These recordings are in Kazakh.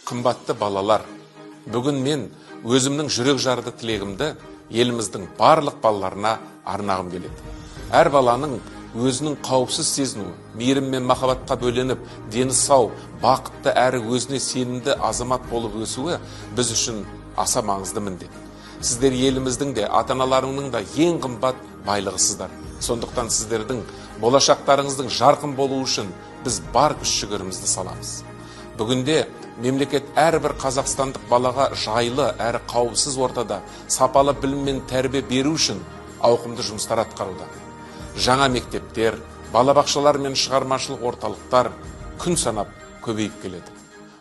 Қымбатты балалар, бүгін мен өзімнің жүрек жарды тілегімді еліміздің барлық балаларына арнағым келеді. Әр баланың өзінің қауіпсіз сезінуі, мейірім мен махаббатқа бөленіп, дені сау, бақытты әрі өзіне сенімді азамат болып өсуі біз үшін аса маңызды міндет. Сіздер еліміздің де, ата-аналарыңның да ең қымбат байлығысыздар. Сондықтан сіздердің болашақтарыңыздың жарқын болуы үшін біз бар күш-жігерімізді саламыз. Бүгінде мемлекет әрбір қазақстандық балаға жайлы әрі қауіпсіз ортада сапалы білім мен тәрбие беру үшін ауқымды жұмыстар атқаруда. Жаңа мектептер, балабақшалар мен шығармашылық орталықтар күн санап көбейіп келеді.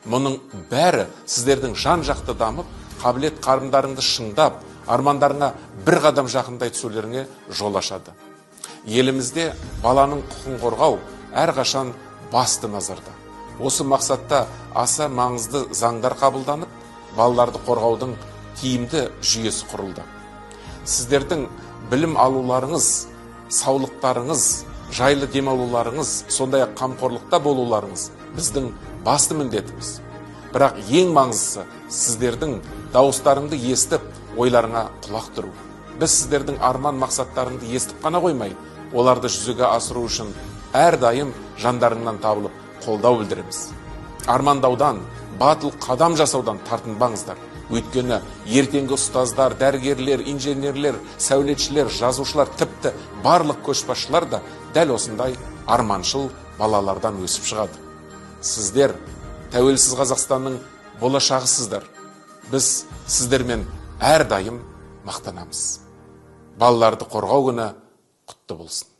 Мұның бәрі сіздердің жан-жақты дамып, қабілет қарымдарыңды шыңдап, армандарыңа бір қадам жақындай түсулеріңе жол ашады. Елімізде баланың құқығын қорғау әрқашан басты назарда. Осы мақсатта аса маңызды заңдар қабылданып, балаларды қорғаудың тиімді жүйесі құрылды. Сіздердің білім алуларыңыз, саулықтарыңыз, жайлы демалуларыңыз, сондай-ақ қамқорлықта болуларыңыз біздің басты міндетіміз. Бірақ ең маңыздысы сіздердің дауыстарыңды естіп, ойларыңа құлақ тұру. Біз сіздердің арман мақсаттарыңды естіп қана қоймай, оларды жүзеге асыру үшін әрдайым жандарыңнан табылып қолдау білдіреміз. Армандаудан, батыл қадам жасаудан тартынбаңыздар. Өйткені ертеңгі ұстаздар, дәрігерлер, инженерлер, сәулетшілер, жазушылар, тіпті барлық көшбасшылар да дәл осындай арманшыл балалардан өсіп шығады. Сіздер тәуелсіз Қазақстанның болашағысыздар. Біз сіздермен әрдайым мақтанамыз. Балаларды қорғау күні құтты болсын.